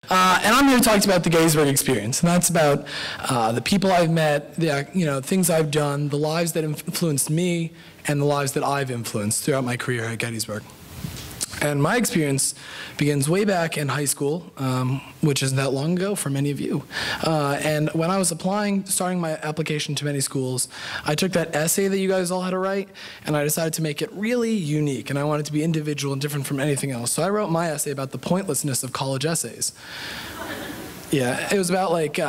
And I'm here to talk to you about the Gettysburg experience, and that's about the people I've met, the things I've done, the lives that influenced me, and the lives that I've influenced throughout my career at Gettysburg. And my experience begins way back in high school, which isn't that long ago for many of you. And when I was starting my application to many schools, I took that essay that you guys all had to write, and I decided to make it really unique, and I wanted it to be individual and different from anything else. So I wrote my essay about the pointlessness of college essays. Yeah, it was about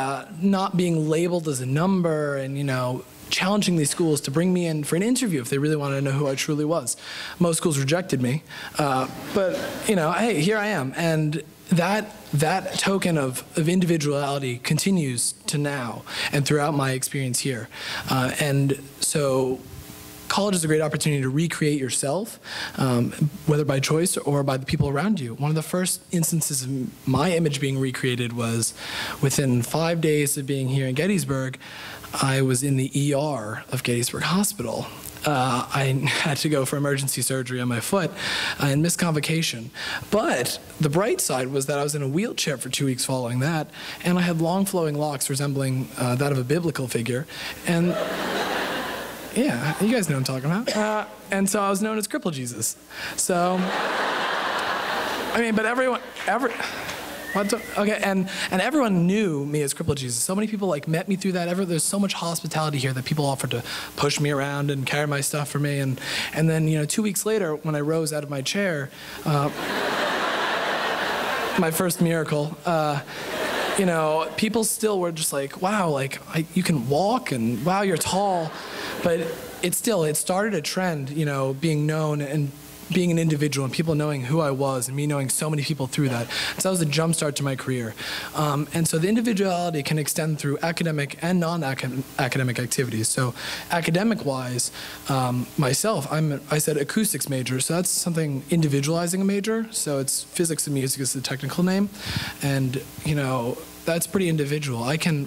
not being labeled as a number and, challenging these schools to bring me in for an interview if they really wanted to know who I truly was. Most schools rejected me, but hey, here I am, and that token of individuality continues to now and throughout my experience here, and so college is a great opportunity to recreate yourself, whether by choice or by the people around you. One of the first instances of my image being recreated was within 5 days of being here in Gettysburg. I was in the ER of Gettysburg Hospital. I had to go for emergency surgery on my foot and missed convocation. But the bright side was that I was in a wheelchair for 2 weeks following that, and I had long flowing locks resembling that of a biblical figure. And yeah, you guys know what I'm talking about. And so I was known as Cripple Jesus. So, but okay, and everyone knew me as Cripple Jesus. So many people met me through that. There's so much hospitality here that people offered to push me around and carry my stuff for me. And then 2 weeks later, when I rose out of my chair, my first miracle, people still were just like, wow, you can walk, and wow, you're tall. But it started a trend, being known and being an individual and people knowing who I was and me knowing so many people through that. So that was a jump start to my career. And so the individuality can extend through academic and non-academic activities. So academic-wise, myself, I said acoustics major, so that's something individualizing a major. So it's physics and music is the technical name. And, that's pretty individual.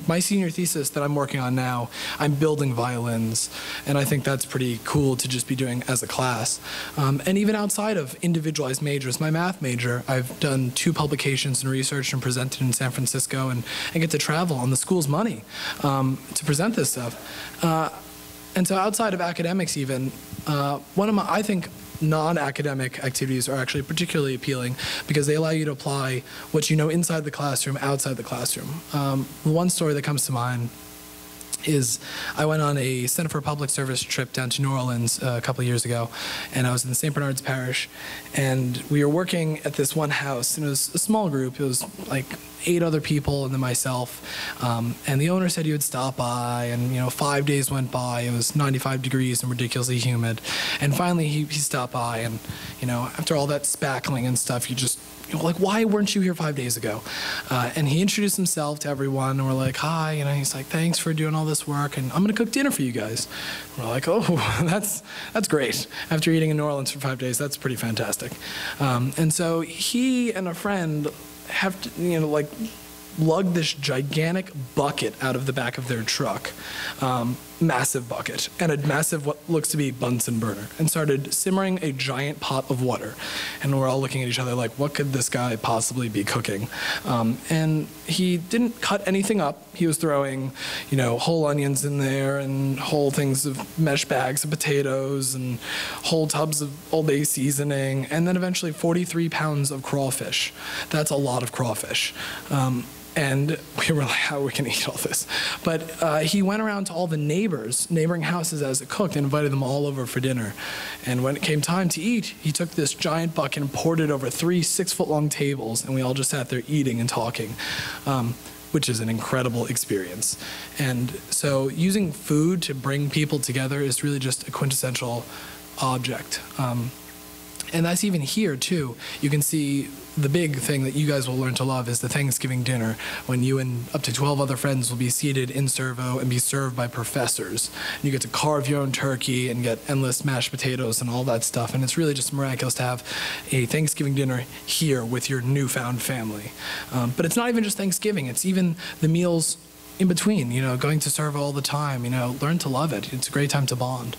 My senior thesis that I'm working on now, I'm building violins, and I think that's pretty cool to just be doing as a class. And even outside of individualized majors, my math major, I've done 2 publications and research and presented in San Francisco, and get to travel on the school's money to present this stuff. And so outside of academics even, one of my, I think, non-academic activities are actually particularly appealing because they allow you to apply what you know inside the classroom, outside the classroom. One story that comes to mind is I went on a Center for Public Service trip down to New Orleans a couple of years ago, and I was in the St. Bernard's Parish, and we were working at this one house, and it was a small group. It was like 8 other people and then myself, and the owner said he would stop by, and 5 days went by. It was 95 degrees and ridiculously humid, and finally he stopped by, and after all that spackling and stuff, you just why weren't you here 5 days ago? And he introduced himself to everyone, and we're like, hi, he's like, thanks for doing all this work, and I'm gonna cook dinner for you guys. We're like, oh, that's great. After eating in New Orleans for 5 days, that's pretty fantastic. And so he and a friend have to, lug this gigantic bucket out of the back of their truck, massive bucket, and a massive what looks to be Bunsen burner, and started simmering a giant pot of water. And we're all looking at each other like, what could this guy possibly be cooking? And he didn't cut anything up. He was throwing, whole onions in there and whole things of mesh bags of potatoes and whole tubs of Old Bay seasoning, and then eventually 43 pounds of crawfish. That's a lot of crawfish. And we were like, how are we going to eat all this? But he went around to all the neighboring houses as it cooked, and invited them all over for dinner. And when it came time to eat, he took this giant bucket and poured it over 3 6-foot-long tables, and we all just sat there eating and talking, which is an incredible experience. And so using food to bring people together is really just a quintessential object. And that's even here, too. You can see the big thing that you guys will learn to love is the Thanksgiving dinner, when you and up to 12 other friends will be seated in servo and be served by professors. And you get to carve your own turkey and get endless mashed potatoes and all that stuff. And it's really just miraculous to have a Thanksgiving dinner here with your newfound family. But it's not even just Thanksgiving. It's even the meals in between, going to servo all the time, learn to love it. It's a great time to bond.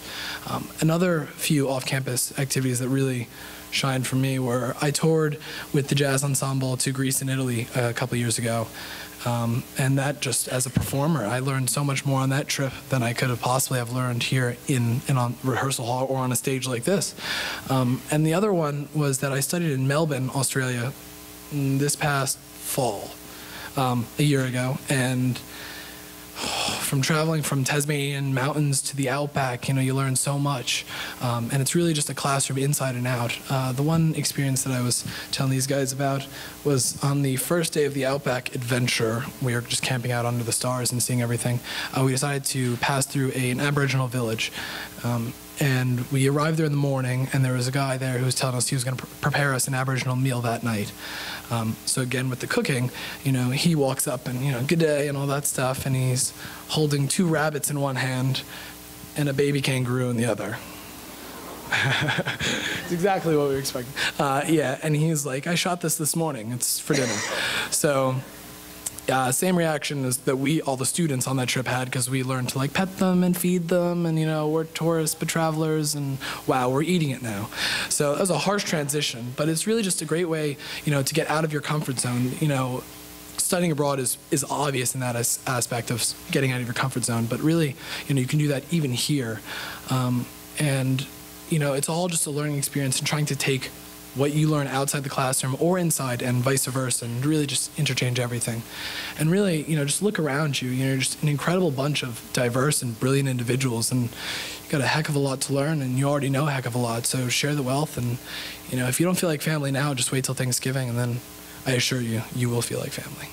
Another few off-campus activities that really shine for me were I toured with the jazz ensemble to Greece and Italy a couple years ago. And that just, as a performer, I learned so much more on that trip than I could have possibly have learned here in on rehearsal hall or on a stage like this. And the other one was that I studied in Melbourne, Australia, this past fall, a year ago, and from traveling from Tasmanian mountains to the outback, you learn so much, and it's really just a classroom inside and out. The one experience that I was telling these guys about was on the first day of the outback adventure. We were just camping out under the stars and seeing everything. We decided to pass through an Aboriginal village. And we arrived there in the morning, and there was a guy there who was telling us he was going to prepare us an Aboriginal meal that night. So again, with the cooking, he walks up and, good day and all that stuff, and he's holding 2 rabbits in one hand and a baby kangaroo in the other. It's exactly what we were expecting. Yeah, and he's like, I shot this morning. It's for dinner. So same reaction as that all the students on that trip had, because we learned to pet them and feed them, and we're tourists but travelers, and wow, we're eating it now. So that was a harsh transition, but it's really just a great way to get out of your comfort zone. Studying abroad is obvious in that aspect of getting out of your comfort zone, but really you can do that even here, and it's all just a learning experience and trying to take what you learn outside the classroom or inside, and vice versa, and really just interchange everything. And really, just look around you. You're just an incredible bunch of diverse and brilliant individuals, and you've got a heck of a lot to learn, and you already know a heck of a lot, so share the wealth. And if you don't feel like family now, just wait till Thanksgiving, and then I assure you, you will feel like family.